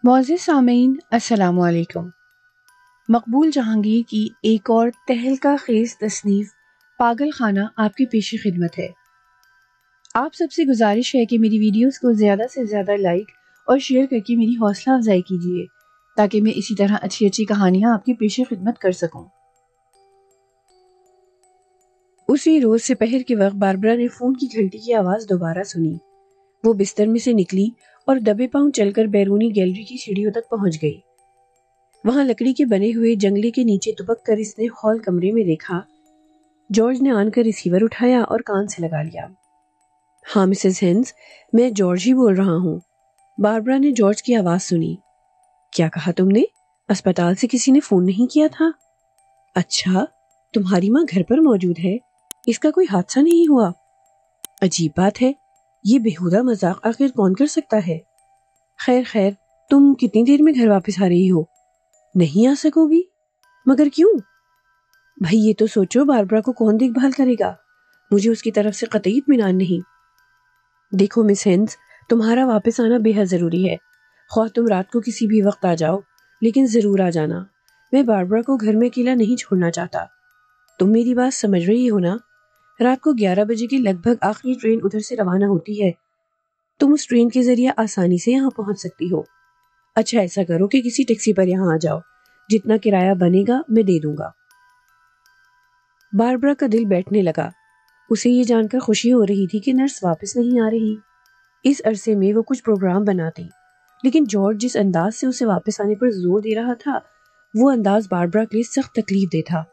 معزز سامعین السلام علیکم۔ مقبول جہانگیر کی ایک اور تہلکہ خیز تصنیف پاگل خانہ آپ کی پیش خدمت ہے۔ آپ سب سے گزارش ہے کہ میری ویڈیوز کو زیادہ سے زیادہ لائک اور شیئر کر کے میری حوصلہ افزائی کیجیے تاکہ میں اسی طرح اچھی اچھی کہانیاں آپ کی پیش خدمت کر سکوں۔ اسی روز سپہر کے وقت باربرا نے فون کی گھنٹی کی آواز دوبارہ سنی۔ وہ بستر میں سے نکلی اور دبے پاؤں چل کر بیرونی گیلری کی سیڑھیوں تک پہنچ گئی۔ وہاں لکڑی کے بنے ہوئے جنگلے کے نیچے دبک کر اس نے ہال کمرے میں دیکھا۔ جارج نے آن کر ریسیور اٹھایا اور کان سے لگا لیا۔ ہاں مسز ہینس، میں جارج ہی بول رہا ہوں۔ باربرا نے جارج کی آواز سنی۔ کیا کہا تم نے؟ اسپتال سے کسی نے فون نہیں کیا تھا؟ اچھا، تمہاری ماں گھر پر موجود ہے؟ اس کا کوئی حادثہ نہیں ہوا؟ عجیب بات ہے، یہ بےہودہ مذاق آخر کون کر سکتا ہے؟ خیر، تم کتنی دیر میں گھر واپس آ رہی ہو؟ نہیں آ سکو گی؟ مگر کیوں؟ بھائی یہ تو سوچو باربرا کو کون دیکھ بھال کرے گا؟ مجھے اس کی طرف سے قطعی اطمینان نہیں۔ دیکھو مس ہینس، تمہارا واپس آنا بے حد ضروری ہے، خواہ تم رات کو کسی بھی وقت آ جاؤ، لیکن ضرور آ جانا۔ میں باربرا کو گھر میں اکیلا نہیں چھوڑنا چاہتا۔ تم میری بات سمجھ رہی ہو نا؟ رات کو 11 بجے کی لگ بھگ آخری ٹرین ادھر سے روانہ ہوتی ہے۔ تم اس ٹرین کے ذریعے آسانی سے یہاں پہنچ سکتی ہو۔ اچھا ایسا کرو کہ کسی ٹیکسی پر یہاں آ جاؤ، جتنا کرایہ بنے گا میں دے دوں گا۔ باربرا کا دل بیٹھنے لگا۔ اسے یہ جان کر خوشی ہو رہی تھی کہ نرس واپس نہیں آ رہی۔ اس عرصے میں وہ کچھ پروگرام بناتی، لیکن جارج جس انداز سے اسے واپس آنے پر زور دے رہا تھا وہ انداز باربرا کے لیے سخت تکلیف دہ تھا۔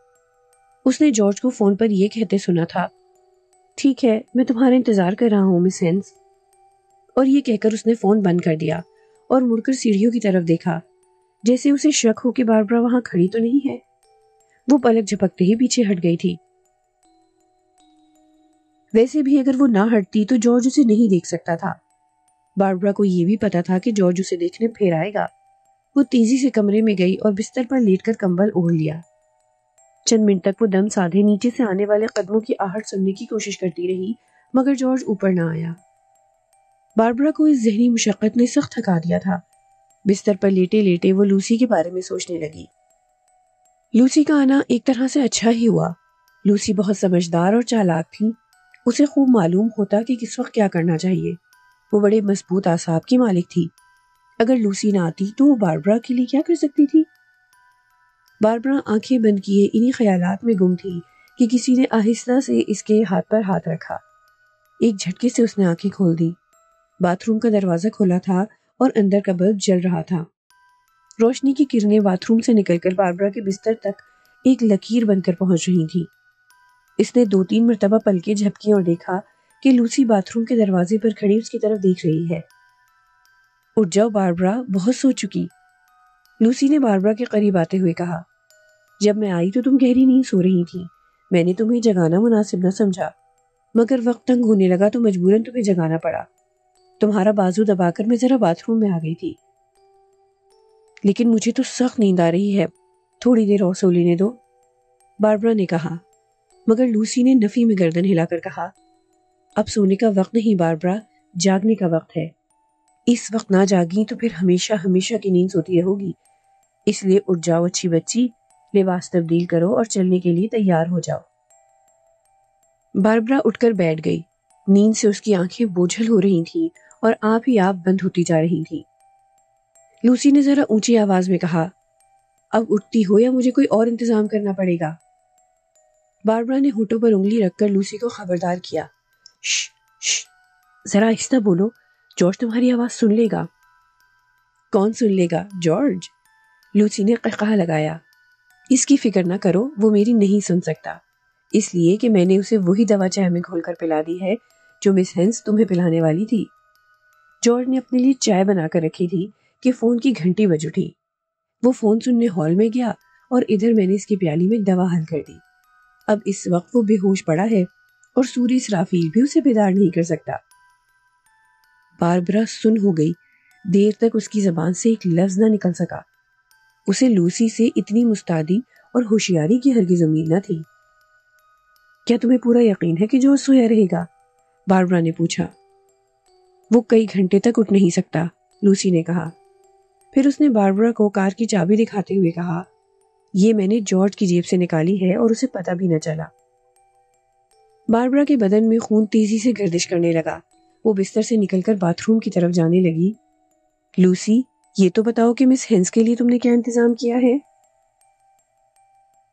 اس نے جارج کو فون پر یہ کہتے سنا تھا، ٹھیک ہے میں تمہارا انتظار کر رہا ہوں مس ہینس، اور یہ کہہ کر اس نے فون بند کر دیا اور مڑ کر سیڑھیوں کی طرف دیکھا، جیسے اسے شک ہو کہ باربرا وہاں کھڑی تو نہیں ہے۔ وہ پلک جھپکتے ہی پیچھے ہٹ گئی تھی۔ ویسے بھی اگر وہ نہ ہٹتی تو جارج اسے نہیں دیکھ سکتا تھا۔ باربرا کو یہ بھی پتا تھا کہ جارج اسے دیکھنے پھر آئے گا۔ وہ تیزی سے کمرے میں گئی اور بستر پر لیٹ کر کمبل اوڑھ لیا۔ چند منٹ تک وہ دم سادھے نیچے سے آنے والے قدموں کی آہٹ سننے کی کوشش کرتی رہی، مگر جارج اوپر نہ آیا۔ باربرا کو اس ذہنی مشقت نے سخت تھکا دیا تھا۔ بستر پر لیٹے لیٹے وہ لوسی کے بارے میں سوچنے لگی۔ لوسی کا آنا ایک طرح سے اچھا ہی ہوا۔ لوسی بہت سمجھدار اور چالاک تھی۔ اسے خوب معلوم ہوتا کہ کس وقت کیا کرنا چاہیے۔ وہ بڑے مضبوط اعصاب کی مالک تھی۔ اگر لوسی نہ آتی تو وہ باربرا کے لیے کیا کر سکتی تھی؟ باربرا آنکھیں بند کیے انہی خیالات میں گم تھی کہ کسی نے آہستہ سے اس کے ہاتھ پر ہاتھ رکھا۔ ایک جھٹکے سے اس نے آنکھیں کھول دی۔ باتھ روم کا دروازہ کھلا تھا اور اندر کا بلب جل رہا تھا۔ روشنی کی کرنیں باتھ روم سے نکل کر باربرا کے بستر تک ایک لکیر بن کر پہنچ رہی تھی۔ اس نے 2-3 مرتبہ پلکیں جھپکی اور دیکھا کہ لوسی باتھ روم کے دروازے پر کھڑی اس کی طرف دیکھ رہی ہے۔ اٹھ جاؤ باربرا، بہت سو چکی۔ لوسی نے باربرا کے قریب آتے ہوئے کہا، جب میں آئی تو تم گہری نیند سو رہی تھی۔ میں نے تمہیں جگانا مناسب نہ سمجھا، مگر وقت تنگ ہونے لگا تو مجبوراً تمہیں جگانا پڑا۔ تمہارا بازو دبا کر میں ذرا باتھ روم میں آ گئی تھی، لیکن مجھے تو سخت نیند آ رہی ہے، تھوڑی دیر اور سو لینے دو، باربرا نے کہا۔ مگر لوسی نے نفی میں گردن ہلا کر کہا، اب سونے کا وقت نہیں باربرا، جاگنے کا وقت ہے۔ اس وقت نہ جاگی تو پھر ہمیشہ ہمیشہ کی نیند سوتی رہو گی، اس لیے اٹھ جاؤ اچھی بچی، لباس تبدیل کرو اور چلنے کے لیے تیار ہو جاؤ۔ باربرا اٹھ کر بیٹھ گئی۔ نیند سے اس کی آنکھیں بوجھل ہو رہی تھیں اور آپ ہی آپ بند ہوتی جا رہی تھیں۔ لوسی نے ذرا اونچی آواز میں کہا، اب اٹھتی ہو یا مجھے کوئی اور انتظام کرنا پڑے گا؟ باربرا نے ہونٹوں پر انگلی رکھ کر لوسی کو خبردار کیا، شش، ذرا آہستہ بولو، جارج تمہاری آواز سن لے گا۔ کون سن لے گا؟ جارج؟ لوسی نے قہقہہ لگایا۔ اس کی فکر نہ کرو، وہ میری نہیں سن سکتا، اس لیے کہ میں نے اسے وہی دوا چائے میں گھول کر پلا دی ہے جو مس ہینس تمہیں پلانے والی تھی۔ جارج نے اپنے لیے چائے بنا کر رکھی تھی کہ فون کی گھنٹی بج اٹھی۔ وہ فون سننے ہال میں گیا اور ادھر میں نے اس کی پیالی میں دوا حل کر دی۔ اب اس وقت وہ بے ہوش پڑا ہے اور سوری اسرافیل بھی اسے بیدار نہیں کر سکتا۔ باربرا سن ہو گئی، دیر تک اس کی زبان سے ایک لفظ نہ نکل سکا۔ اسے لوسی سے اتنی مستعدی اور ہوشیاری کی ہرگز امید نہ تھی۔ کیا تمہیں پورا یقین ہے کہ جارج سویا رہے گا؟ باربرا نے پوچھا۔ وہ کئی گھنٹے تک اٹھ نہیں سکتا، لوسی نے کہا۔ پھر اس نے باربرا کو کار کی چابی دکھاتے ہوئے کہا، یہ میں نے جارج کی جیب سے نکالی ہے اور اسے پتہ بھی نہ چلا۔ باربرا کے بدن میں خون تیزی سے گردش کرنے لگا۔ وہ بستر سے نکل کر باتھ روم کی طرف جانے لگی۔ لوسی، یہ تو بتاؤ کہ مس ہینس کے لیے تم نے کیا انتظام کیا ہے؟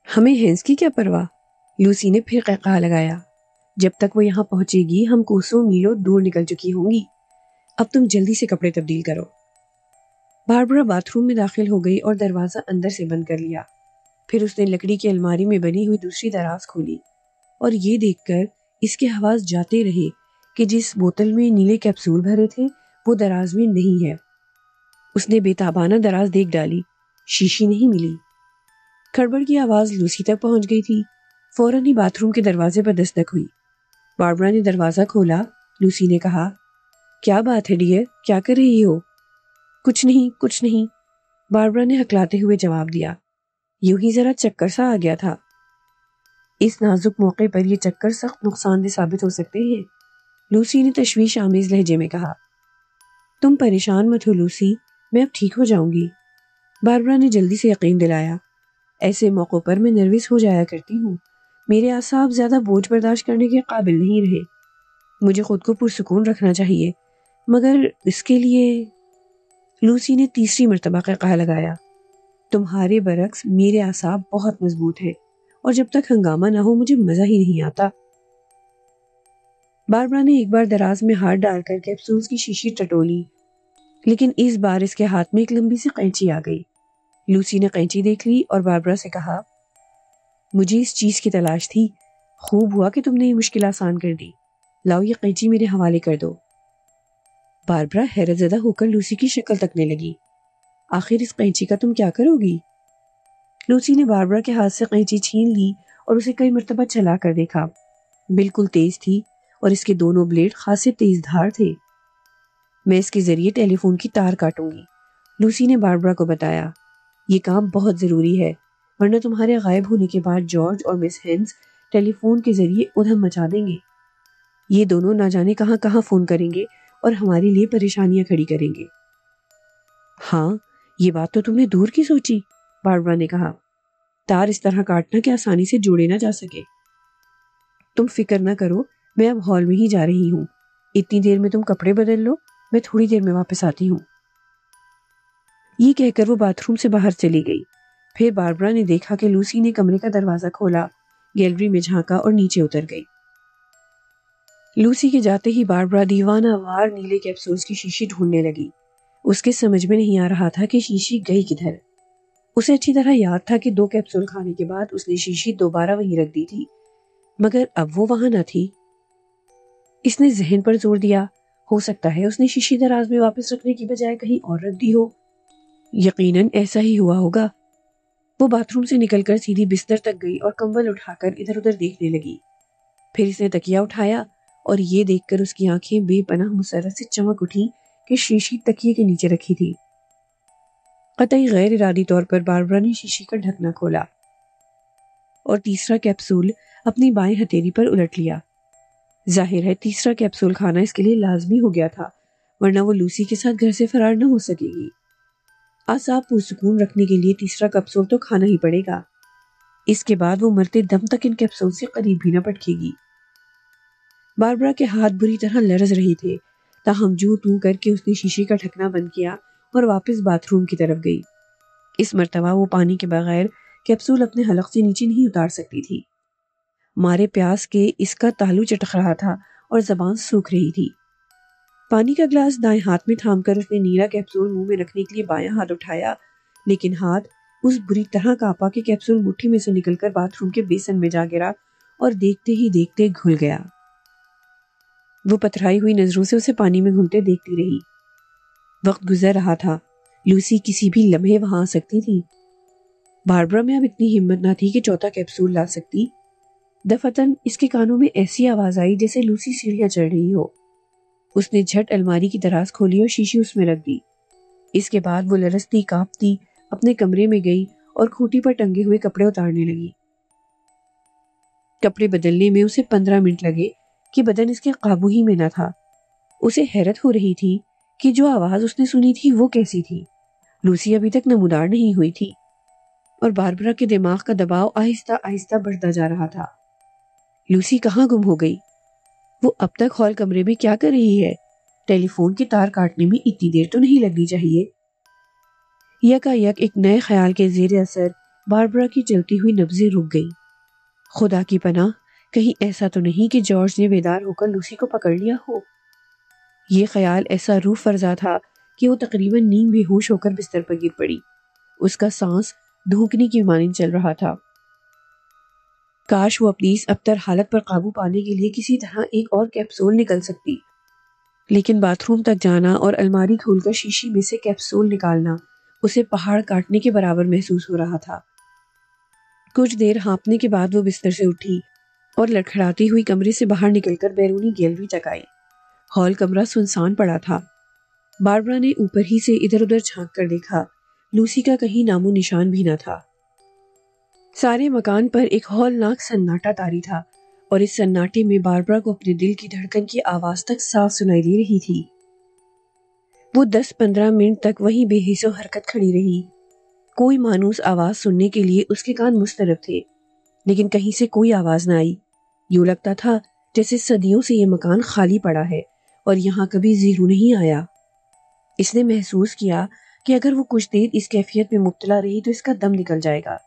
ہمیں ہینس کی کیا پرواہ؟ لوسی نے پھر قہقہا لگایا۔ جب تک وہ یہاں پہنچے گی ہم کوسوں میلوں دور نکل چکی ہوں گی۔ اب تم جلدی سے کپڑے تبدیل کرو۔ باربرا باتھ روم میں داخل ہو گئی اور دروازہ اندر سے بند کر لیا۔ پھر اس نے لکڑی کی الماری میں بنی ہوئی دوسری دراز کھولی اور یہ دیکھ کر اس کے حواس جاتے رہے کہ جس بوتل میں نیلے کیپسول بھرے تھے وہ دراز میں نہیں ہے۔ اس نے بے تابانہ دراز دیکھ ڈالی، شیشی نہیں ملی۔ کھڑبڑ کی آواز لوسی تک پہنچ گئی تھی۔ فوراً ہی باتھ روم کے دروازے پر دستک ہوئی۔ باربرا نے دروازہ کھولا۔ لوسی نے کہا، کیا بات ہے ڈیئر، کیا کر رہی ہو؟ کچھ نہیں، کچھ نہیں، باربرا نے ہکلاتے ہوئے جواب دیا۔ یوں ہی ذرا چکر سا آ گیا تھا۔ اس نازک موقع پر یہ چکر سخت نقصان دہ ثابت ہو سکتے ہیں، لوسی نے تشویش آمیز لہجے میں کہا۔ تم پریشان مت ہو لوسی، میں اب ٹھیک ہو جاؤں گی، باربرا نے جلدی سے یقین دلایا۔ ایسے موقعوں پر میں نروس ہو جایا کرتی ہوں، میرے اعصاب زیادہ بوجھ برداشت کرنے کے قابل نہیں رہے، مجھے خود کو پرسکون رکھنا چاہیے، مگر اس کے لیے… لوسی نے تیسری مرتبہ قہقہا لگایا۔ تمہارے برعکس میرے اعصاب بہت مضبوط ہیں اور جب تک ہنگامہ نہ ہو مجھے مزہ ہی نہیں آتا۔ باربرا نے ایک بار دراز میں ہاتھ ڈال کر کیپسولز کی شیشی ٹٹولی، لیکن اس بار اس کے ہاتھ میں ایک لمبی سی قینچی آ گئی۔ لوسی نے قینچی دیکھ لی اور باربرا سے کہا، مجھے اس چیز کی تلاش تھی، خوب ہوا کہ تم نے یہ مشکل آسان کر دی، لاؤ یہ قینچی میرے حوالے کر دو۔ باربرا حیرت زدہ ہو کر لوسی کی شکل تکنے لگی۔ آخر اس قینچی کا تم کیا کرو گی؟ لوسی نے باربرا کے ہاتھ سے قینچی چھین لی اور اسے کئی مرتبہ چلا کر دیکھا۔ بالکل تیز تھی اور اس کے دونوں بلیڈ خاصے تیز دھار تھے۔ میں اس کے ذریعے ٹیلی فون کی تار کاٹوں گی، لوسی نے باربرا کو بتایا۔ یہ کام بہت ضروری ہے ورنہ تمہارے غائب ہونے کے بعد جارج اور مس ہینس ٹیلی فون کے ذریعے ادھم مچا دیں گے۔ یہ دونوں نہ جانے کہاں کہاں فون کریں گے اور ہمارے لیے پریشانیاں کھڑی کریں گے۔ ہاں، یہ بات تو تم نے دور کی سوچی، باربرا نے کہا۔ تار اس طرح کاٹنا کہ آسانی سے جوڑے نہ جا سکے۔ تم فکر نہ کرو، میں اب ہال میں ہی جا رہی ہوں، اتنی دیر میں تم کپڑے بدل لو، میں تھوڑی دیر میں واپس آتی ہوں۔ یہ کہہ کر وہ باتھ روم سے باہر چلی گئی۔ پھر باربرا نے دیکھا کہ لوسی نے کمرے کا دروازہ کھولا، گیلری میں جھانکا اور نیچے اتر گئی۔ لوسی کے جاتے ہی باربرا دیوانہ وار نیلے کیپسولز کی شیشی ڈھونڈنے لگی۔ اس کے سمجھ میں نہیں آ رہا تھا کہ شیشی گئی کدھر۔ اسے اچھی طرح یاد تھا کہ 2 کیپسول کھانے کے بعد اس نے شیشی دوبارہ وہیں رکھ دی تھی، مگر اب وہ وہاں نہ تھی۔ اس نے ذہن پر زور دیا، ہو سکتا ہے اس نے شیشی دراز میں واپس رکھنے کی بجائے کہیں اور رکھ دی ہو۔ یقیناً ایسا ہی ہوا ہوگا۔ وہ باتھ روم سے نکل کر سیدھی بستر تک گئی اور کمبل اٹھا کر ادھر ادھر دیکھنے لگی۔ پھر اس نے تکیہ اٹھایا اور یہ دیکھ کر اس کی آنکھیں بے پناہ مسرت سے چمک اٹھیں کہ شیشی تکیے کے نیچے رکھی تھی۔ قطعی غیر ارادی طور پر باربرا نے شیشی کا ڈھکنا کھولا اور تیسرا کیپسول اپنی بائیں ہتھیلی پر الٹ لیا۔ ظاہر ہے تیسرا کیپسول کھانا اس کے لیے لازمی ہو گیا تھا، ورنہ وہ لوسی کے ساتھ گھر سے فرار نہ ہو سکے گی۔ اعصاب پرسکون رکھنے کے لیے تیسرا کیپسول تو کھانا ہی پڑے گا، اس کے بعد وہ مرتے دم تک ان کیپسول سے قریب بھی نہ پٹکے گی۔ باربرا کے ہاتھ بری طرح لرز رہے تھے، تاہم جو توں کر کے اس نے شیشے کا ڈھکنا بند کیا اور واپس باتھ روم کی طرف گئی۔ اس مرتبہ وہ پانی کے بغیر کیپسول اپنے حلق سے نیچے نہیں اتار سکتی تھی۔ مارے پیاس کے اس کا تالو چٹک رہا تھا اور زبان سوکھ رہی تھی۔ پانی کا گلاس دائیں ہاتھ میں تھام کر اس نے نیلا کیپسول منہ میں رکھنے کے لیے بایاں ہاتھ اٹھایا، لیکن ہاتھ اس بری طرح کانپا کہ کیپسول مٹھی میں سے نکل کر باتھ روم کے بیسن میں جا گرا اور دیکھتے ہی دیکھتے گھل گیا۔ وہ پتھرائی ہوئی نظروں سے اسے پانی میں گھلتے دیکھتی رہی۔ وقت گزر رہا تھا، لوسی کسی بھی لمحے وہاں آ سکتی تھی۔ باربرا میں اب اتنی ہمت نہ تھی کہ چوتھا کیپسول لا سکتی۔ دفعتاً اس کے کانوں میں ایسی آواز آئی جیسے لوسی سیڑھیاں چڑھ رہی ہو۔ اس نے جھٹ الماری کی دراز کھولی اور شیشی اس میں رکھ دی۔ اس کے بعد وہ لرزتی کانپتی اپنے کمرے میں گئی اور کھوٹی پر ٹنگے ہوئے کپڑے اتارنے لگی۔ کپڑے بدلنے میں اسے 15 منٹ لگے کہ بدن اس کے قابو ہی میں نہ تھا۔ اسے حیرت ہو رہی تھی کہ جو آواز اس نے سنی تھی وہ کیسی تھی۔ لوسی ابھی تک نمودار نہیں ہوئی تھی اور باربرا کے دماغ کا دباؤ آہستہ آہستہ بڑھتا جا رہا تھا۔ لوسی کہاں گم ہو گئی؟ وہ اب تک ہال کمرے میں کیا کر رہی ہے؟ ٹیلی فون کی تار کاٹنے میں اتنی دیر تو نہیں لگنی چاہیے۔ یکا یک ایک نئے خیال کے زیر اثر باربرا کی چلتی ہوئی نبضیں رک گئی۔ خدا کی پناہ، کہیں ایسا تو نہیں کہ جارج نے بیدار ہو کر لوسی کو پکڑ لیا ہو؟ یہ خیال ایسا روح فرزا تھا کہ وہ تقریباً نیم بے ہوش ہو کر بستر پر گر پڑی۔ اس کا سانس دھوکنے کی مانند چل رہا تھا۔ کاش وہ اپنی اس ابتر حالت پر قابو پانے کے لیے کسی طرح ایک اور کیپسول نکل سکتی، لیکن باتھ روم تک جانا اور الماری کھول کر شیشی میں سے کیپسول نکالنا اسے پہاڑ کاٹنے کے برابر محسوس ہو رہا تھا۔ کچھ دیر ہانپنے کے بعد وہ بستر سے اٹھی اور لڑکھڑاتی ہوئی کمرے سے باہر نکل کر بیرونی گیلری تک آئی۔ ہال کمرہ سنسان پڑا تھا۔ باربرا نے اوپر ہی سے ادھر ادھر جھانک کر دیکھا، لوسی کا کہیں نام و نشان بھی نہ تھا۔ سارے مکان پر ایک ہولناک سناٹا طاری تھا اور اس سناٹے میں باربرا کو اپنے دل کی دھڑکن کی آواز تک صاف سنائی دے رہی تھی۔ وہ 10-15 منٹ تک وہیں بے حس و حرکت کھڑی رہی۔ کوئی مانوس آواز سننے کے لیے اس کے کان مسترب تھے، لیکن کہیں سے کوئی آواز نہ آئی۔ یوں لگتا تھا جیسے صدیوں سے یہ مکان خالی پڑا ہے اور یہاں کبھی زیرو نہیں آیا۔ اس نے محسوس کیا کہ اگر وہ کچھ دیر اس کیفیت میں مبتلا رہی تو اس کا دم نکل جائے گا،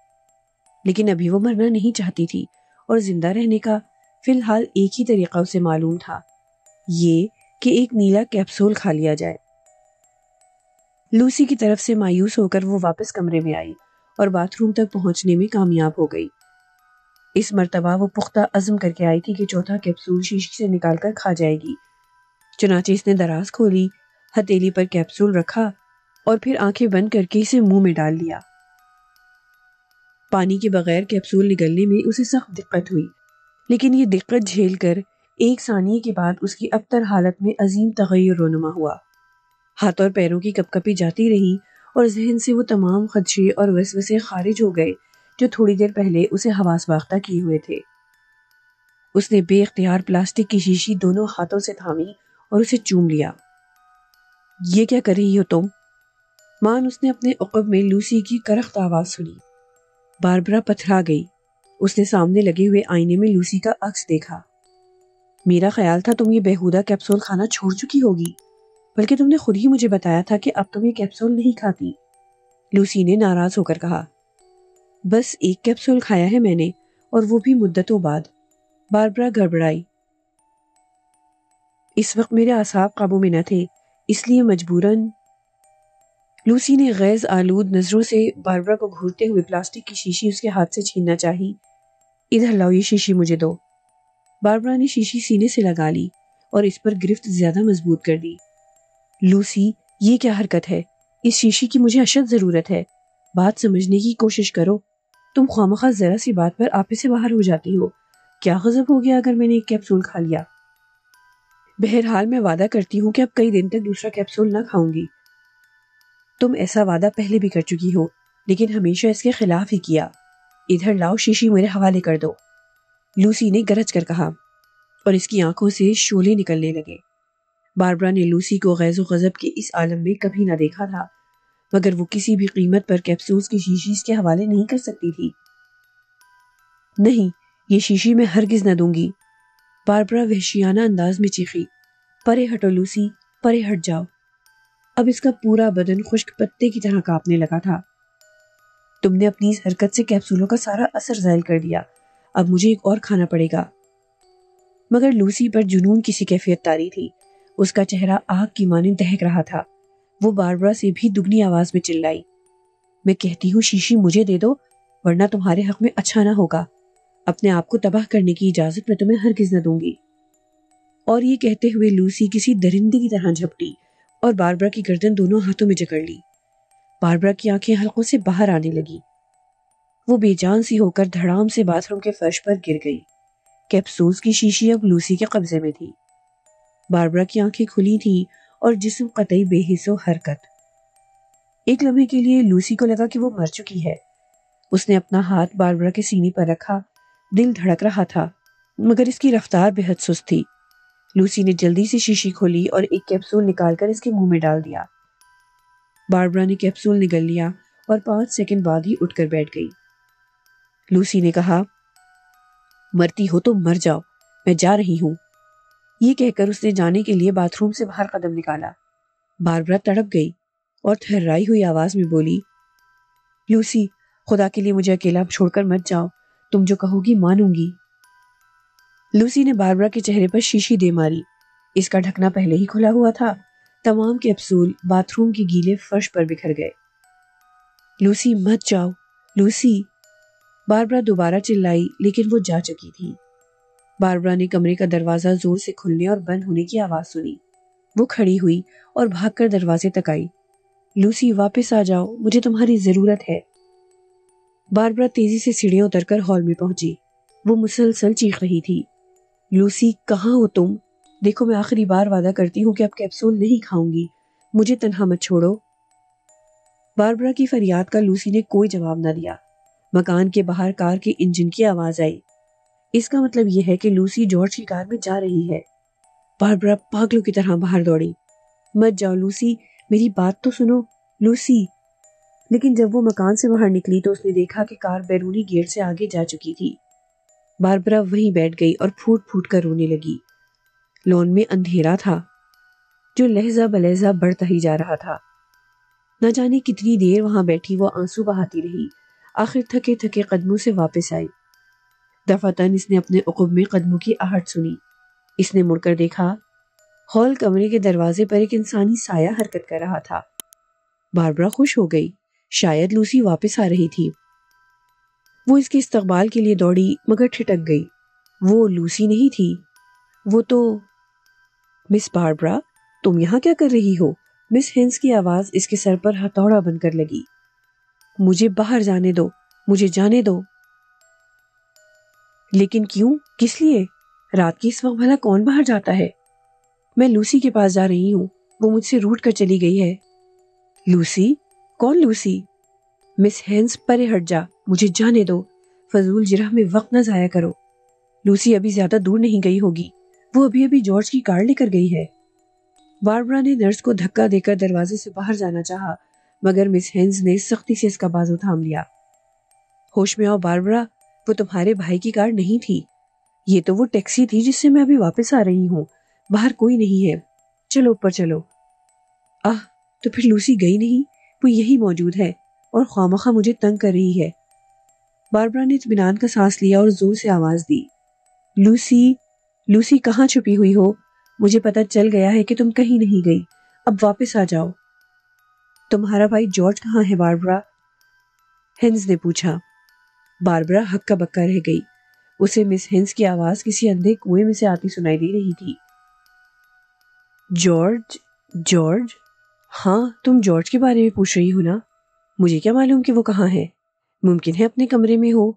لیکن ابھی وہ مرنا نہیں چاہتی تھی اور زندہ رہنے کا فی الحال ایک ہی طریقہ اسے معلوم تھا، یہ کہ ایک نیلا کیپسول کھا لیا جائے۔ لوسی کی طرف سے مایوس ہو کر وہ واپس کمرے میں آئی اور باتھ روم تک پہنچنے میں کامیاب ہو گئی۔ اس مرتبہ وہ پختہ عزم کر کے آئی تھی کہ چوتھا کیپسول شیشی سے نکال کر کھا جائے گی۔ چنانچہ اس نے دراز کھولی، ہتھیلی پر کیپسول رکھا اور پھر آنکھیں بند کر کے اسے منہ میں ڈال لیا۔ پانی کے بغیر کیپسول نگلنے میں اسے سخت دقت ہوئی، لیکن یہ دقت جھیل کر ایک ثانیے کے بعد اس کی ابتر حالت میں عظیم تغیر رونما ہوا۔ ہاتھ اور پیروں کی کپ کپی جاتی رہی اور ذہن سے وہ تمام خدشے اور وسوسے خارج ہو گئے جو تھوڑی دیر پہلے اسے حواس باختہ کیے ہوئے تھے۔ اس نے بے اختیار پلاسٹک کی شیشی دونوں ہاتھوں سے تھامی اور اسے چوم لیا۔ یہ کیا کر رہی ہو تم؟ مان اس نے اپنے عقب میں لوسی کی کرخت آواز سنی۔ باربرا پتھرا گئی۔ اس نے سامنے لگے ہوئے آئینے میں لوسی کا عکس دیکھا۔ میرا خیال تھا تم یہ بیہودہ کیپسول کھانا چھوڑ چکی ہوگی، بلکہ تم نے خود ہی مجھے بتایا تھا کہ اب تم یہ کیپسول نہیں کھاتی، لوسی نے ناراض ہو کر کہا۔ بس ایک کیپسول کھایا ہے میں نے، اور وہ بھی مدتوں بعد، باربرا گڑبڑائی۔ اس وقت میرے اعصاب قابو میں نہ تھے، اس لیے مجبوراً۔ لوسی نے غیظ آلود نظروں سے باربرا کو گھورتے ہوئے پلاسٹک کی شیشی اس کے ہاتھ سے چھیننا چاہی۔ ادھر لاؤ یہ شیشی مجھے دو۔ باربرا نے شیشی سینے سے لگا لی اور اس پر گرفت زیادہ مضبوط کر دی۔ لوسی، یہ کیا حرکت ہے؟ اس شیشی کی مجھے اشد ضرورت ہے، بات سمجھنے کی کوشش کرو۔ تم خوامخواہ ذرا سی بات پر آپے سے باہر ہو جاتی ہو۔ کیا غضب ہو گیا اگر میں نے ایک کیپسول کھا لیا؟ بہرحال میں وعدہ کرتی ہوں کہ اب کئی دن تک دوسرا کیپسول نہ کھاؤں گی۔ تم ایسا وعدہ پہلے بھی کر چکی ہو، لیکن ہمیشہ اس کے خلاف ہی کیا۔ ادھر لاؤ شیشی میرے حوالے کر دو، لوسی نے گرج کر کہا، اور اس کی آنکھوں سے شعلے نکلنے لگے۔ باربرا نے لوسی کو غیظ و غضب کے اس عالم میں کبھی نہ دیکھا تھا، مگر وہ کسی بھی قیمت پر کیپسولز کی شیشی اس کے حوالے نہیں کر سکتی تھی۔ نہیں، یہ شیشی میں ہرگز نہ دوں گی، باربرا وحشیانہ انداز میں چیخی۔ پرے ہٹو لوسی، پرے ہٹ جاؤ۔ اب اس کا پورا بدن خشک پتے کی طرح کانپنے لگا تھا۔ تم نے اپنی اس حرکت سے کیپسولوں کا سارا اثر زائل کر دیا، اب مجھے ایک اور کھانا پڑے گا۔ مگر لوسی پر جنون کی سی کیفیت طاری تھی، اس کا چہرہ آگ کی مانند دہک رہا تھا۔ وہ باربرا سے بھی دگنی آواز میں چلائی، میں کہتی ہوں شیشی مجھے دے دو، ورنہ تمہارے حق میں اچھا نہ ہوگا۔ اپنے آپ کو تباہ کرنے کی اجازت میں تمہیں ہرگز نہ دوں گی۔ اور یہ کہتے ہوئے لوسی کسی درندے کی طرح جھپٹی اور باربرا کی گردن دونوں ہاتھوں میں جکڑ لی۔ باربرا کی آنکھیں حلقوں سے باہر آنے لگی۔ وہ بے جان سی ہو کر دھڑام سے باتھ روم کے فرش پر گر گئی۔ کیپسولز کی شیشی اب لوسی کے قبضے میں تھی۔ باربرا کی آنکھیں کھلی تھیں اور جسم قطعی بے حس و حرکت۔ ایک لمحے کے لیے لوسی کو لگا کہ وہ مر چکی ہے۔ اس نے اپنا ہاتھ باربرا کے سینے پر رکھا، دل دھڑک رہا تھا، مگر اس کی رفتار بے حد سست تھی۔ لوسی نے جلدی سے شیشی کھولی اور ایک کیپسول نکال کر اس کے منہ میں ڈال دیا۔ باربرا نے کیپسول نگل لیا اور 5 سیکنڈ بعد ہی اٹھ کر بیٹھ گئی۔ لوسی نے کہا، مرتی ہو تو مر جاؤ، میں جا رہی ہوں۔ یہ کہہ کر اس نے جانے کے لیے باتھ روم سے باہر قدم نکالا۔ باربرا تڑپ گئی اور تھررائی ہوئی آواز میں بولی، لوسی، خدا کے لیے مجھے اکیلا چھوڑ کر مت جاؤ، تم جو کہو گی مانوں گی۔ لوسی نے باربرا کے چہرے پر شیشی دے ماری۔ اس کا ڈھکنا پہلے ہی کھلا ہوا تھا۔ تمام کیپسول باتھ روم کے گیلے فرش پر بکھر گئے۔ لوسی مت جاؤ، لوسی، باربرا دوبارہ چلائی لیکن وہ جا چکی تھی۔ باربرا نے کمرے کا دروازہ زور سے کھلنے اور بند ہونے کی آواز سنی۔ وہ کھڑی ہوئی اور بھاگ کر دروازے تک آئی۔ لوسی، واپس آ جاؤ، مجھے تمہاری ضرورت ہے۔ باربرا تیزی سے سیڑھیاں اتر کر ہال میں پہنچی۔ وہ مسلسل چیخ رہی تھی، لوسی کہاں ہو تم؟ دیکھو میں آخری بار وعدہ کرتی ہوں کہ اب کیپسول نہیں کھاؤں گی، مجھے تنہا مت چھوڑو۔ باربرا کی فریاد کا لوسی نے کوئی جواب نہ دیا۔ مکان کے باہر کار کے انجن کی آواز آئی۔ اس کا مطلب یہ ہے کہ لوسی جارج کی کار میں جا رہی ہے۔ باربرا پاگلوں کی طرح باہر دوڑی۔ مت جاؤ لوسی، میری بات تو سنو، لوسی۔ لیکن جب وہ مکان سے باہر نکلی تو اس نے دیکھا کہ کار بیرونی گیٹ سے آگے جا چکی تھی۔ باربرا وہیں بیٹھ گئی اور پھوٹ پھوٹ کر رونے لگی۔ لون میں اندھیرا تھا جو لہجہ بلہجہ بڑھتا ہی جا رہا تھا۔ نہ جانے کتنی دیر وہاں بیٹھی وہ آنسو بہاتی رہی۔ آخر تھکے تھکے قدموں سے واپس آئی۔ دفعتاً اس نے اپنے عقب میں قدموں کی آہٹ سنی۔ اس نے مڑ کر دیکھا، ہال کمرے کے دروازے پر ایک انسانی سایہ حرکت کر رہا تھا۔ باربرا خوش ہو گئی، شاید لوسی واپس آ رہی تھی۔ وہ اس کے استقبال کے لیے دوڑی مگر ٹھٹک گئی۔ وہ لوسی نہیں تھی، وہ تو… مس باربرا، تم یہاں کیا کر رہی ہو؟ مس ہینس کی آواز اس کے سر پر ہتھوڑا بن کر لگی۔ مجھے باہر جانے دو، مجھے جانے دو۔ لیکن کیوں؟ کس لیے؟ رات کی اس وقت بھلا کون باہر جاتا ہے؟ میں لوسی کے پاس جا رہی ہوں، وہ مجھ سے روٹھ کر چلی گئی ہے۔ لوسی؟ کون لوسی؟ مس ہینس، پرے ہٹ جا، مجھے جانے دو، فضول جرح میں وقت نہ ضائع کرو۔ لوسی ابھی زیادہ دور نہیں گئی ہوگی، وہ ابھی جارج کی کار لے کر گئی ہے۔ باربرا نے نرس کو دھکا دے کر دروازے سے باہر جانا چاہا مگر مس ہینس نے سختی سے اس کا بازو تھام لیا۔ ہوش میں آؤ باربرا، وہ تمہارے بھائی کی کار نہیں تھی، یہ تو وہ ٹیکسی تھی جس سے میں ابھی واپس آ رہی ہوں۔ باہر کوئی نہیں ہے، چلو اوپر چلو۔ تو پھر لوسی گئی نہیں، وہ یہی موجود ہے اور خوامخواہ مجھے تنگ کر رہی ہے۔ باربرا نے اطمینان کا سانس لیا اور زور سے آواز دی، لوسی، لوسی کہاں چھپی ہوئی ہو؟ مجھے پتہ چل گیا ہے کہ تم کہیں نہیں گئی، اب واپس آ جاؤ۔ تمہارا بھائی جارج کہاں ہے باربرا؟ ہینس نے پوچھا۔ باربرا ہکا بکا رہ گئی۔ اسے مس ہینس کی آواز کسی اندھے کنویں میں سے آتی سنائی دے رہی تھی۔ جارج؟ جارج؟ ہاں، تم جارج کے بارے میں پوچھ رہی ہو نا؟ مجھے کیا معلوم کہ وہ کہاں ہے؟ ممکن ہے اپنے کمرے میں ہو۔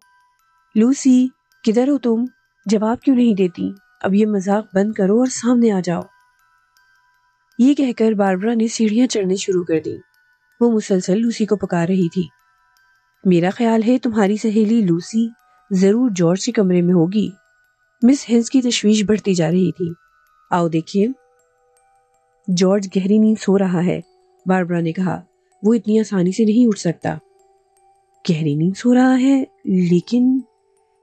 لوسی، کدھر ہو تم؟ جواب کیوں نہیں دیتی؟ اب یہ مذاق بند کرو اور سامنے آ جاؤ۔ یہ کہہ کر باربرا نے سیڑھیاں چڑھنے شروع کر دی۔ وہ مسلسل لوسی کو پکار رہی تھی۔ میرا خیال ہے تمہاری سہیلی لوسی ضرور جارج کے کمرے میں ہوگی۔ مس ہینس کی تشویش بڑھتی جا رہی تھی۔ آؤ دیکھیے۔ جارج گہری نیند سو رہا ہے، باربرا نے کہا۔ وہ اتنی آسانی سے نہیں اٹھ سکتا۔ گہری نیند سو رہا ہے؟ لیکن…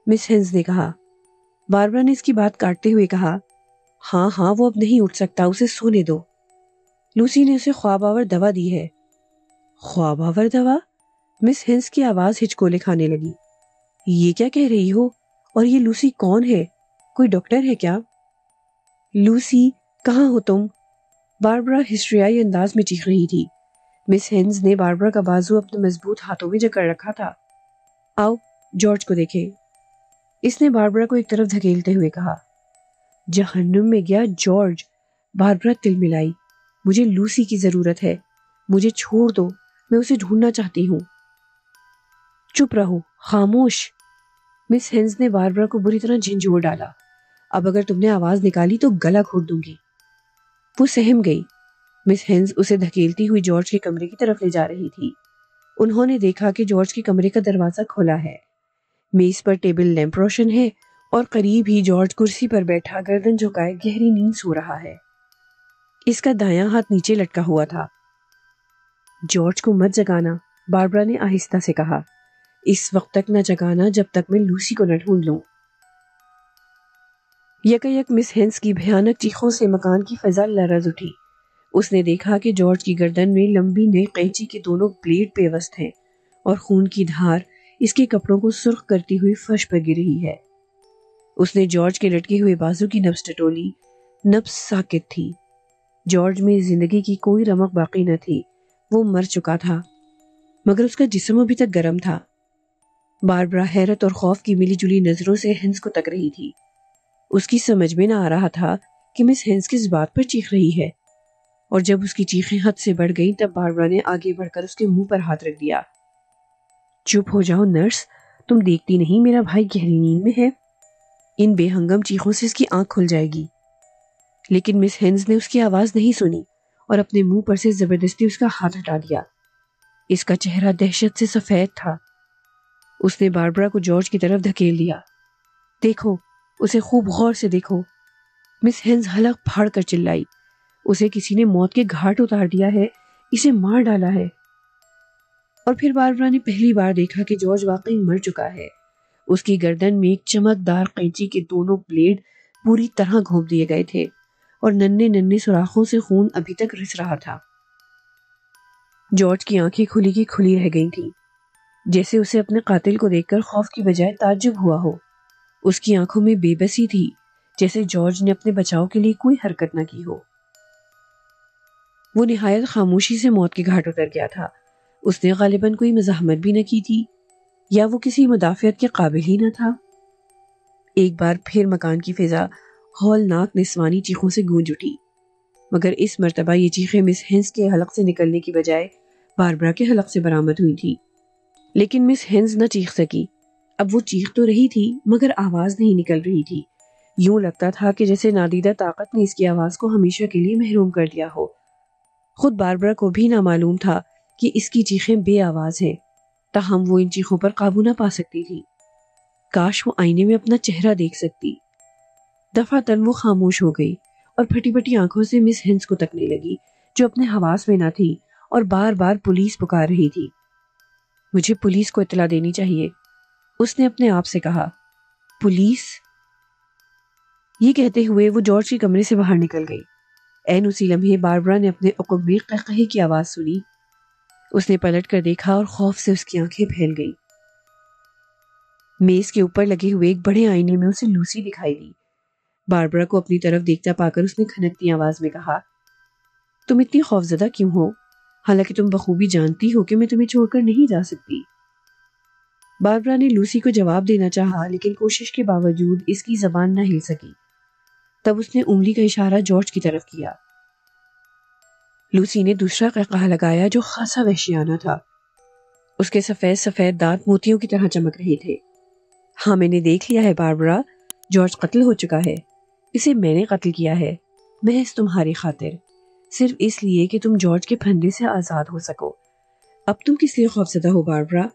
مس ہینس نے کہا۔ باربرا نے اس کی بات کاٹتے ہوئے کہا، ہاں وہ اب نہیں اٹھ سکتا، اسے سونے دو۔ لوسی نے اسے خواب آور دوا دی ہے۔ خواب آور دوا؟ مس ہینس کی آواز ہچکولے کھانے لگی۔ یہ کیا کہہ رہی ہو؟ اور یہ لوسی کون ہے؟ کوئی ڈاکٹر ہے کیا؟ لوسی، کہاں ہو تم؟ باربرا ہسٹریائی انداز میں چیخ رہی تھی۔ مس ہینس نے باربرا کا بازو اپنے مضبوط ہاتھوں میں جکڑ رکھا تھا۔ آؤ جارج کو دیکھیں، اس نے باربرا کو ایک طرف دھکیلتے ہوئے کہا۔ جہنم میں گیا جارج، باربرا تلملائی۔ مجھے لوسی کی ضرورت ہے، مجھے چھوڑ دو، میں اسے ڈھونڈنا چاہتی ہوں۔ چپ رہو، خاموش۔ مس ہینس نے باربرا کو بری طرح جھنجھوڑ ڈالا۔ اب اگر تم نے آواز نکالی تو گلا گھونٹ دوں گی۔ وہ سہم گئی۔ مس ہینس اسے دھکیلتی ہوئی جارج کے کمرے کی طرف لے جا رہی تھی۔ انہوں نے دیکھا کہ جارج کے کمرے کا دروازہ کھلا ہے۔ میز پر ٹیبل لیمپ روشن ہے اور قریب ہی جارج کرسی پر بیٹھا گردن جھکائے گہری نیند سو رہا ہے۔ اس کا دایاں ہاتھ نیچے لٹکا ہوا تھا۔ جارج کو مت جگانا، باربرا نے آہستہ سے کہا۔ اس وقت تک نہ جگانا جب تک میں لوسی کو نہ ڈھونڈ لوں۔ یکایک مس ہینس کی بھیانک چیخوں سے مکان کی فضا لرز اٹھی۔ اس نے دیکھا کہ جارج کی گردن میں لمبی نئی قینچی کے دونوں بلیڈ پیوست ہیں اور خون کی دھار اس کے کپڑوں کو سرخ کرتی ہوئی فرش پر گر رہی ہے۔ اس نے جارج کے لٹکے ہوئے بازو کی نبض ٹٹولی۔ نبض ساکت تھی۔ جارج میں زندگی کی کوئی رمق باقی نہ تھی۔ وہ مر چکا تھا، مگر اس کا جسم ابھی تک گرم تھا۔ باربرا حیرت اور خوف کی ملی جلی نظروں سے ہینس کو تک رہی تھی۔ اس کی سمجھ میں نہ آ رہا تھا کہ مس ہینس کس بات پر چیخ رہی ہے، اور جب اس کی چیخیں حد سے بڑھ گئیں تب باربرا نے آگے بڑھ کر اس کے منہ پر ہاتھ رکھ دیا۔ چپ ہو جاؤ نرس، تم دیکھتی نہیں میرا بھائی گہری نیند میں ہے؟ ان بے ہنگم چیخوں سے اس کی آنکھ کھل جائے گی۔ لیکن مس ہینس نے اس کی آواز نہیں سنی اور اپنے منہ پر سے زبردستی اس کا ہاتھ ہٹا دیا۔ اس کا چہرہ دہشت سے سفید تھا۔ اس نے باربرا کو جارج کی طرف دھکیل دیا۔ دیکھو، اسے خوب غور سے دیکھو۔ مس ہینس حلق پھاڑ کر چلائی۔ اسے کسی نے موت کے گھاٹ اتار دیا ہے، اسے مار ڈالا ہے۔ اور پھر باربرا نے پہلی بار دیکھا کہ جارج واقعی مر چکا ہے۔ اس کی گردن میں ایک چمکدار قینچی کے دونوں بلیڈ پوری طرح گھونپ دیے گئے تھے اور ننھے ننھے سوراخوں سے خون ابھی تک رس رہا تھا۔ جارج کی آنکھیں کھلی کی کھلی رہ گئی تھیں، جیسے اسے اپنے قاتل کو دیکھ کر خوف کی بجائے تعجب ہوا ہو۔ اس کی آنکھوں میں بے بسی تھی، جیسے جارج نے اپنے بچاؤ کے لیے کوئی حرکت نہ کی ہو۔ وہ نہایت خاموشی سے موت کے گھاٹ اتر گیا تھا۔ اس نے غالباً کوئی مزاحمت بھی نہ کی تھی، یا وہ کسی مدافعت کے قابل ہی نہ تھا۔ ایک بار پھر مکان کی فضا ہولناک نسوانی چیخوں سے گونج اٹھی، مگر اس مرتبہ یہ چیخیں مس ہینس کے حلق سے نکلنے کی بجائے باربرا کے حلق سے برآمد ہوئی تھی۔ لیکن مس ہینس نہ چیخ سکی۔ اب وہ چیخ تو رہی تھی مگر آواز نہیں نکل رہی تھی۔ یوں لگتا تھا کہ جیسے نادیدہ طاقت نے اس کی آواز کو ہمیشہ کے لیے محروم کر دیا ہو۔ خود باربرا کو بھی نہ معلوم تھا کہ اس کی چیخیں بے آواز ہیں، تاہم وہ ان چیخوں پر قابو نہ پا سکتی تھی۔ کاش وہ آئینے میں اپنا چہرہ دیکھ سکتی۔ دفعتاً وہ خاموش ہو گئی اور پھٹی پھٹی آنکھوں سے مس ہینس کو تکنے لگی، جو اپنے حواس میں نہ تھی اور بار بار پولیس پکار رہی تھی۔ مجھے پولیس کو اطلاع دینی چاہیے، اس نے اپنے آپ سے کہا۔ پولیس؟ یہ کہتے ہوئے وہ جارج کے کمرے سے باہر نکل گئی۔ عین اسی لمحے باربرا نے اپنے عقب میں قہقہے کی آواز سنی۔ اس نے پلٹ کر دیکھا اور خوف سے اس کی آنکھیں پھیل گئی۔ میز کے اوپر لگے ہوئے ایک بڑے آئینے میں اسے لوسی دکھائی دی۔ باربرا کو اپنی طرف دیکھتا پا کر اس نے کھنکتی آواز میں کہا، تم اتنی خوفزدہ کیوں ہو، حالانکہ تم بخوبی جانتی ہو کہ میں تمہیں چھوڑ کر نہیں جا سکتی۔ باربرا نے لوسی کو جواب دینا چاہا، لیکن کوشش کے باوجود اس کی زبان نہ ہل سکی۔ تب اس نے انگلی کا اشارہ جارج کی طرف کیا۔ لوسی نے دوسرا قہقہا لگایا جو خاصا وحشیانہ تھا۔ اس کے سفید سفید دانت موتیوں کی طرح چمک رہے تھے۔ ہاں، میں نے دیکھ لیا ہے باربرا، جارج قتل ہو چکا ہے۔ اسے میں نے قتل کیا ہے، محض تمہاری خاطر، صرف اس لیے کہ تم جارج کے پھندے سے آزاد ہو سکو۔ اب تم کس لیے خوفزدہ ہو باربرا؟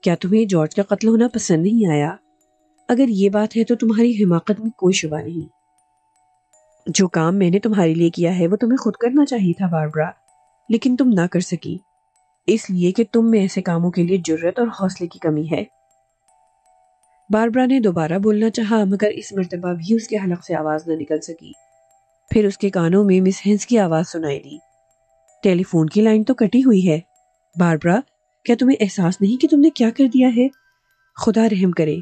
کیا تمہیں جارج کا قتل ہونا پسند نہیں آیا؟ اگر یہ بات ہے تو تمہاری حماقت میں کوئی شبہ نہیں۔ جو کام میں نے تمہارے لیے کیا ہے وہ تمہیں خود کرنا چاہیے تھا باربرا، لیکن تم نہ کر سکی، اس لیے کہ تم میں ایسے کاموں کے لیے جرأت اور حوصلے کی کمی ہے۔ باربرا نے دوبارہ بولنا چاہا، مگر اس مرتبہ بھی اس کے حلق سے آواز نہ نکل سکی۔ پھر اس کے کانوں میں مس ہینس کی آواز سنائی دی، ٹیلی فون کی لائن تو کٹی ہوئی ہے۔ باربرا، کیا تمہیں احساس نہیں کہ تم نے کیا کر دیا ہے؟ خدا رحم کرے۔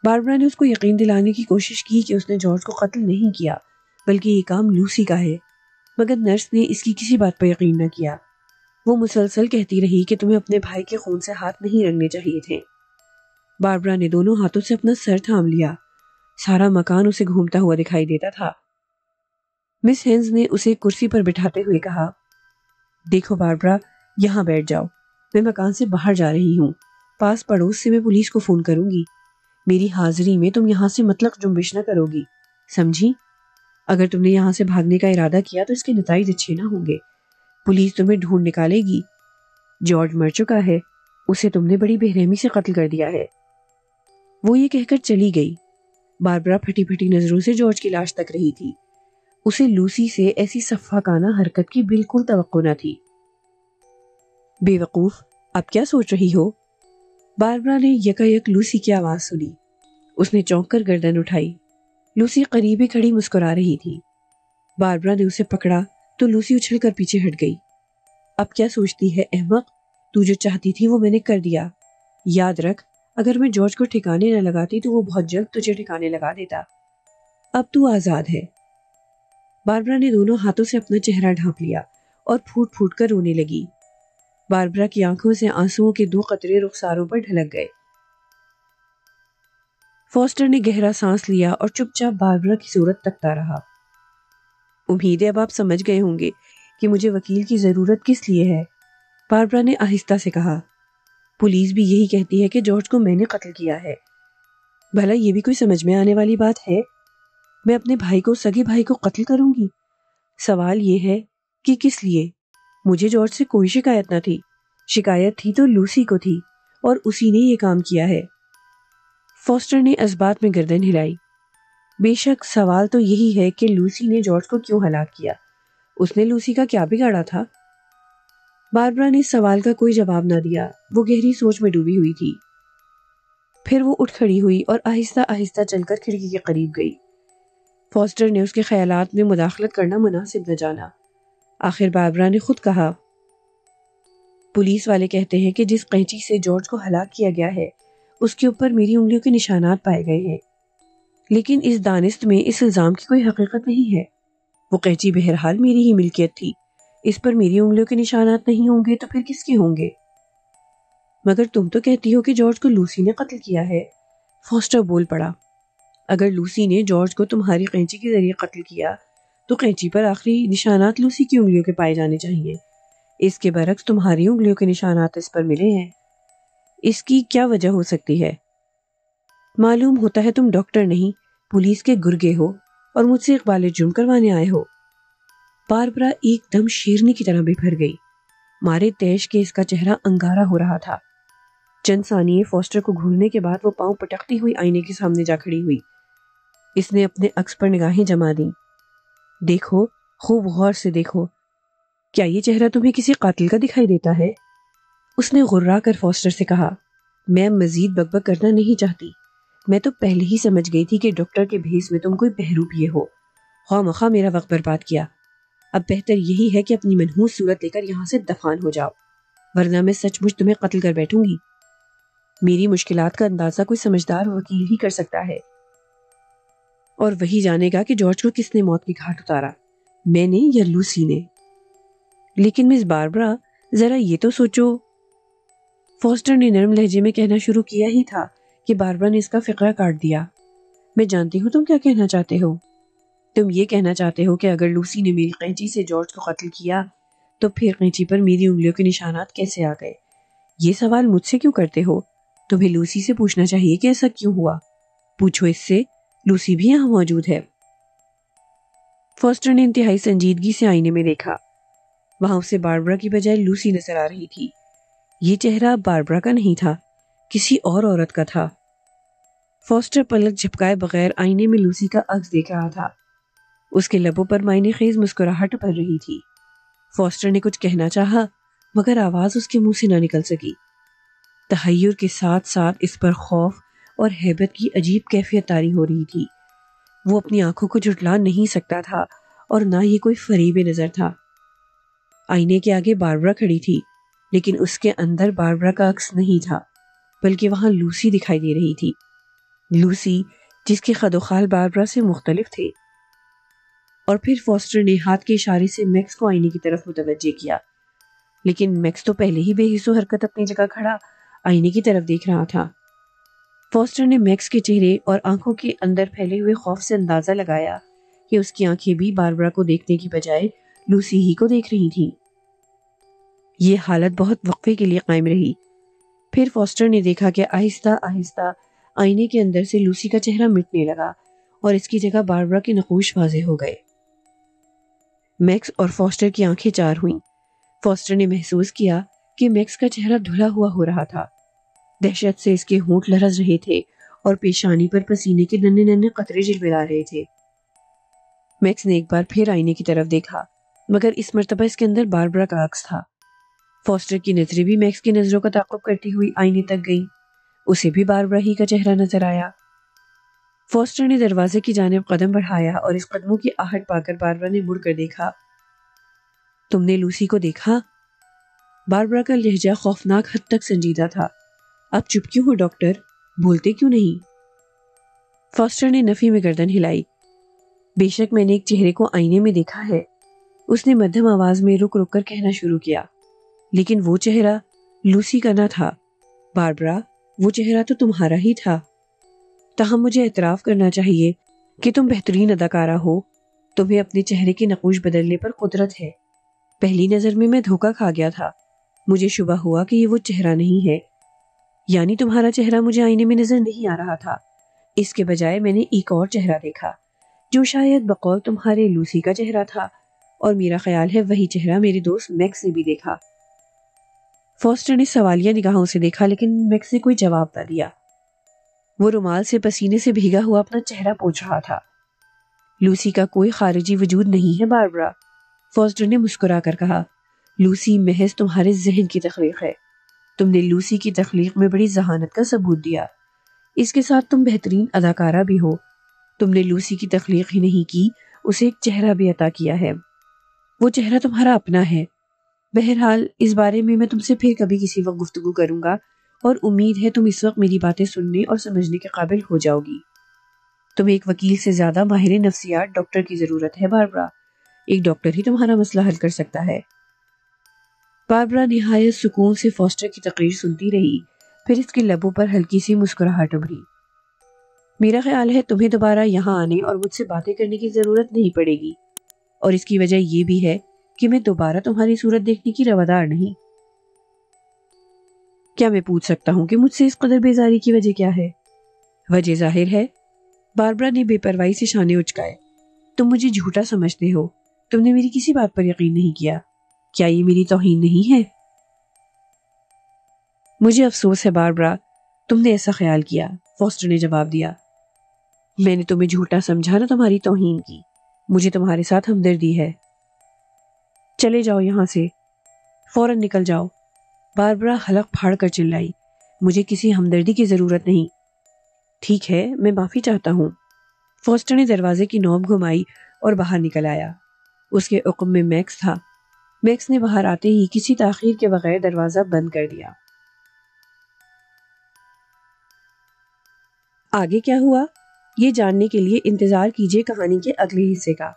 باربرا نے اس کو یقین دلانے کی کوشش کی کہ اس نے جارج کو قتل نہیں کیا، بلکہ یہ کام لوسی کا ہے، مگر نرس نے اس کی کسی بات پر یقین نہ کیا۔ وہ مسلسل کہتی رہی کہ تمہیں اپنے بھائی کے خون سے ہاتھ نہیں رنگنے چاہیے تھے۔ باربرا نے دونوں ہاتھوں سے اپنا سر تھام لیا۔ سارا مکان اسے گھومتا ہوا دکھائی دیتا تھا۔ مس ہینز نے اسے کرسی پر بٹھاتے ہوئے کہا، دیکھو باربرا، یہاں بیٹھ جاؤ، میں مکان سے باہر جا رہی ہوں، پاس پڑوس سے میں پولیس کو فون کروں گی، میری حاضری میں تم یہاں سے مطلق جنبش نہ کرو گی، سمجھی؟ اگر تم نے یہاں سے بھاگنے کا ارادہ کیا تو اس کے نتائج اچھے نہ ہوں گے، پولیس تمہیں ڈھونڈ نکالے گی۔ جارج مر چکا ہے، اسے تم نے بڑی بے رحمی سے قتل کر دیا ہے۔ وہ یہ کہہ کر چلی گئی۔ باربرا پھٹی پھٹی نظروں سے جارج کی لاش تک رہی تھی۔ اسے لوسی سے ایسی سفاکانہ حرکت کی بالکل توقع نہ تھی۔ بے وقوف، اب کیا سوچ رہی ہو؟ باربرا نے یکایک لوسی کی آواز سنی۔ اس نے چونک کر گردن اٹھائی۔ لوسی قریب ہی کھڑی مسکرا رہی تھی۔ باربرا نے اسے پکڑا تو لوسی اچھل کر پیچھے ہٹ گئی۔ اب کیا سوچتی ہے احمق؟ تو جو چاہتی تھی وہ میں نے کر دیا۔ یاد رکھ، اگر میں جارج کو ٹھکانے نہ لگاتی تو وہ بہت جلد تجھے ٹھکانے لگا دیتا۔ اب تو آزاد ہے۔ باربرا نے دونوں ہاتھوں سے اپنا چہرہ ڈھانپ لیا اور پھوٹ پھوٹ کر رونے لگی۔ باربرا کی آنکھوں سے آنسوؤں کے 2 قطرے رخساروں پر ڈھلک گئے۔ فاسٹر نے گہرا سانس لیا اور چپ چاپ باربرا کی صورت تکتا رہا۔ امید ہے اب آپ سمجھ گئے ہوں گے کہ مجھے وکیل کی ضرورت کس لیے ہے، باربرا نے آہستہ سے کہا۔ پولیس بھی یہی کہتی ہے کہ جارج کو میں نے قتل کیا ہے۔ بھلا یہ بھی کوئی سمجھ میں آنے والی بات ہے؟ میں اپنے بھائی کو، سگے بھائی کو قتل کروں گی؟ سوال یہ ہے کہ کس لیے؟ مجھے جارج سے کوئی شکایت نہ تھی۔ شکایت تھی تو لوسی کو تھی، اور اسی نے یہ کام کیا ہے۔ فاسٹر نے اسبات میں گردن ہلائی۔ بے شک سوال تو یہی ہے کہ لوسی نے جارج کو کیوں ہلاک کیا؟ اس نے لوسی کا کیا بگاڑا تھا؟ باربرا نے سوال کا کوئی جواب نہ دیا۔ وہ گہری سوچ میں ڈوبی ہوئی تھی۔ پھر وہ اٹھ کھڑی ہوئی اور آہستہ آہستہ چل کر کھڑکی کے قریب گئی۔ فاسٹر نے اس کے خیالات میں مداخلت کرنا مناسب نہ جانا۔ آخر باربرا نے خود کہا، پولیس والے کہتے ہیں کہ جس قینچی سے جارج کو ہلاک کیا گیا ہے اس کے اوپر میری انگلیوں کے نشانات پائے گئے ہیں، لیکن اس دانست میں اس الزام کی کوئی حقیقت نہیں ہے۔ وہ قینچی بہرحال میری ہی ملکیت تھی۔ اس پر میری انگلیوں کے نشانات نہیں ہوں گے تو پھر کس کے ہوں گے؟ مگر تم تو کہتی ہو کہ جارج کو لوسی نے قتل کیا ہے، فاسٹر بول پڑا۔ اگر لوسی نے جارج کو تمہاری قینچی کے ذریعے قتل کیا تو قینچی پر آخری نشانات لوسی کی انگلیوں کے پائے جانے چاہیے۔ اس کے برعکس تمہاری انگلیوں کے نشانات اس پر ملے ہیں۔ اس کی کیا وجہ ہو سکتی ہے؟ معلوم ہوتا ہے تم ڈاکٹر نہیں، پولیس کے گرگے ہو اور مجھ سے اقبال جرم کروانے آئے ہو۔ باربرا ایک دم شیرنی کی طرح بپھر گئی۔ مارے تیش کے اس کا چہرہ انگارا ہو رہا تھا۔ چند ثانیے فاسٹر کو گھورنے کے بعد وہ پاؤں پٹکتی ہوئی آئینے کے سامنے جا کھڑی ہوئی۔ اس نے اپنے عکس پر نگاہیں جما دیں۔ دیکھو، خوب غور سے دیکھو، کیا یہ چہرہ تمہیں کسی قاتل کا دکھائی دیتا ہے؟ اس نے غرا کر فاسٹر سے کہا، میں مزید بک بک کرنا نہیں چاہتی۔ میں تو پہلے ہی سمجھ گئی تھی کہ ڈاکٹر کے بھیس میں تم کوئی بہرو پیے ہو۔ خواہ مخواہ میرا وقت برباد کیا۔ اب بہتر یہی ہے کہ اپنی منحوس صورت لے کر یہاں سے دفان ہو جاؤ، ورنہ میں سچ مچ تمہیں قتل کر بیٹھوں گی۔ میری مشکلات کا اندازہ کوئی سمجھدار وکیل ہی کر سکتا ہے، اور وہی جانے گا کہ جارج کو کس نے موت کی گھاٹ اتارا، میں نے یا لوسی نے۔ لیکن مس باربرا، ذرا یہ تو سوچو۔ فاسٹر نے نرم لہجے میں کہنا شروع کیا ہی تھا کہ باربرا نے اس کا فقرہ کاٹ دیا۔ میں جانتی ہوں تم کیا کہنا چاہتے ہو۔ تم یہ کہنا چاہتے ہو کہ اگر لوسی نے میری قینچی سے جارج کو قتل کیا تو پھر قینچی پر میری انگلیوں کے نشانات کیسے آ گئے؟ یہ سوال مجھ سے کیوں کرتے ہو؟ تمہیں لوسی سے پوچھنا چاہیے کہ ایسا کیوں ہوا۔ پوچھو اس سے، لوسی بھی یہاں موجود ہے۔ فاسٹر نے انتہائی سنجیدگی سے آئینے میں دیکھا۔ وہاں اسے باربرا کی بجائے لوسی نظر آ رہی تھی۔ یہ چہرہ باربرا کا نہیں تھا، کسی اور عورت کا تھا۔ فاسٹر پلک جھپکائے بغیر آئینے میں لوسی کا عکس دیکھ رہا تھا۔ اس کے لبوں پر معنی خیز مسکراہٹ ابھر رہی تھی۔ فاسٹر نے کچھ کہنا چاہا مگر آواز اس کے منہ سے نہ نکل سکی۔ تحیر کے ساتھ ساتھ اس پر خوف اور ہیبت کی عجیب کیفیت طاری ہو رہی تھی۔ وہ اپنی آنکھوں کو جھٹلا نہیں سکتا تھا اور نہ یہ کوئی فریب نظر تھا۔ آئینے کے آگے باربرا کھڑی تھی، لیکن اس کے اندر باربرا کا عکس نہیں تھا، بلکہ وہاں لوسی دکھائی دے رہی تھی۔ لوسی جس کے خد و خال باربرا سے مختلف تھے۔ اور پھر فاسٹر نے ہاتھ کے اشارے سے میکس کو آئینے کی طرف متوجہ کیا، لیکن میکس تو پہلے ہی بے حس و حرکت اپنی جگہ کھڑا آئینے کی طرف دیکھ رہا تھا۔ فاسٹر نے میکس کے چہرے اور آنکھوں کے اندر پھیلے ہوئے خوف سے اندازہ لگایا کہ اس کی آنکھیں بھی باربرا کو دیکھنے کی بجائے لوسی ہی کو دیکھ رہی تھیں۔ یہ حالت بہت وقفے کے لیے قائم رہی۔ پھر فاسٹر نے دیکھا کہ آہستہ آہستہ آئینے کے اندر سے لوسی کا چہرہ مٹنے لگا اور اس کی جگہ باربرا کے نقوش واضح ہو گئے۔ میکس اور فاسٹر کی آنکھیں چار ہوئیں۔ فاسٹر نے محسوس کیا کہ میکس کا چہرہ دھلا ہوا ہو رہا تھا۔ دہشت سے اس کے ہونٹ لرز رہے تھے اور پیشانی پر پسینے کے ننھے ننھے قطرے جلولا رہے تھے۔ میکس نے ایک بار پھر آئینے کی طرف دیکھا، مگر اس مرتبہ اس کے اندر باربرا کا عکس تھا۔ فاسٹر کی نظریں بھی میکس کی نظروں کا تعاقب کرتی ہوئی آئینے تک گئیں۔ اسے بھی باربرا ہی کا چہرہ نظر آیا۔ فاسٹر نے دروازے کی جانب قدم بڑھایا اور اس قدموں کی آہٹ پا کر باربرا نے مڑ کر دیکھا۔ تم نے لوسی کو دیکھا؟ باربرا کا لہجہ خوفناک حد تک سنجیدہ تھا۔ اب چپ کیوں ہو ڈاکٹر؟ بولتے کیوں نہیں؟ فاسٹر نے نفی میں گردن ہلائی۔ بے شک میں نے ایک چہرے کو آئینے میں دیکھا ہے، اس نے مدھم آواز میں رک رک کر کہنا شروع کیا، لیکن وہ چہرہ لوسی کا نہ تھا۔ باربرا، وہ چہرہ تو تمہارا ہی تھا۔ تاہم مجھے اعتراف کرنا چاہیے کہ تم بہترین اداکارہ ہو، تمہیں اپنے چہرے کی نقوش بدلنے پر قدرت ہے۔ پہلی نظر میں دھوکہ کھا گیا تھا، مجھے شبہ ہوا کہ یہ وہ چہرہ نہیں ہے، یعنی تمہارا چہرہ مجھے آئینے میں نظر نہیں آ رہا تھا، اس کے بجائے میں نے ایک اور چہرہ دیکھا جو شاید بقول تمہارے لوسی کا چہرہ تھا، اور میرا خیال ہے وہی چہرہ میرے دوست میکس نے بھی دیکھا۔ فاسٹر نے سوالیہ نگاہوں سے دیکھا، لیکن میکس نے کوئی جواب نہ دیا۔ وہ رومال سے پسینے سے بھیگا ہوا اپنا چہرہ پوچھ رہا تھا۔ لوسی کا کوئی خارجی وجود نہیں ہے باربرا، فاسٹر نے مسکرا کر کہا۔ لوسی محض تمہارے ذہن کی تخلیق ہے۔ تم نے لوسی کی تخلیق میں بڑی ذہانت کا ثبوت دیا، اس کے ساتھ تم بہترین اداکارہ بھی ہو۔ تم نے لوسی کی تخلیق ہی نہیں کی، اسے ایک چہرہ بھی عطا کیا ہے، وہ چہرہ تمہارا اپنا ہے۔ بہرحال اس بارے میں تم سے پھر کبھی کسی وقت گفتگو کروں گا، اور امید ہے تم اس وقت میری باتیں سننے اور سمجھنے کے قابل ہو جاؤ گی۔ تمہیں ایک وکیل سے زیادہ ماہر نفسیات ڈاکٹر کی ضرورت ہے باربرا، ایک ڈاکٹر ہی تمہارا مسئلہ حل کر سکتا ہے۔ باربرا نہایت سکون سے فاسٹر کی تقریر سنتی رہی، پھر اس کے لبوں پر ہلکی سی مسکراہٹ ابھری۔ میرا خیال ہے تمہیں دوبارہ یہاں آنے اور مجھ سے باتیں کرنے کی ضرورت نہیں پڑے گی، اور اس کی وجہ یہ بھی ہے کہ میں دوبارہ تمہاری صورت دیکھنے کی روادار نہیں۔ کیا میں پوچھ سکتا ہوں کہ مجھ سے اس قدر بیزاری کی وجہ کیا ہے؟ وجہ ظاہر ہے، باربرا نے بے پرواہی سے شانے اچکائے۔ تم مجھے جھوٹا سمجھتے ہو، تم نے میری کسی بات پر یقین نہیں کیا، کیا یہ میری توہین نہیں ہے؟ مجھے افسوس ہے باربرا، تم نے ایسا خیال کیا، فاسٹر نے جواب دیا۔ میں نے تمہیں جھوٹا سمجھا نہ تمہاری توہین کی، مجھے تمہارے ساتھ ہمدردی ہے۔ چلے جاؤ یہاں سے، فوراً نکل جاؤ، باربرا حلق پھاڑ کر چلائی۔ مجھے کسی ہمدردی کی ضرورت نہیں۔ ٹھیک ہے، میں معافی چاہتا ہوں۔ فاسٹر نے دروازے کی نوب گھمائی اور باہر نکل آیا۔ اس کے عقب میں میکس تھا۔ میکس نے باہر آتے ہی کسی تاخیر کے بغیر دروازہ بند کر دیا۔ آگے کیا ہوا، یہ جاننے کے لیے انتظار کیجیے کہانی کے اگلے حصے کا۔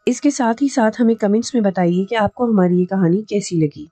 اس کے ساتھ ہی ساتھ ہمیں کمنٹس میں بتائیے کہ آپ کو ہماری یہ کہانی کیسی لگی۔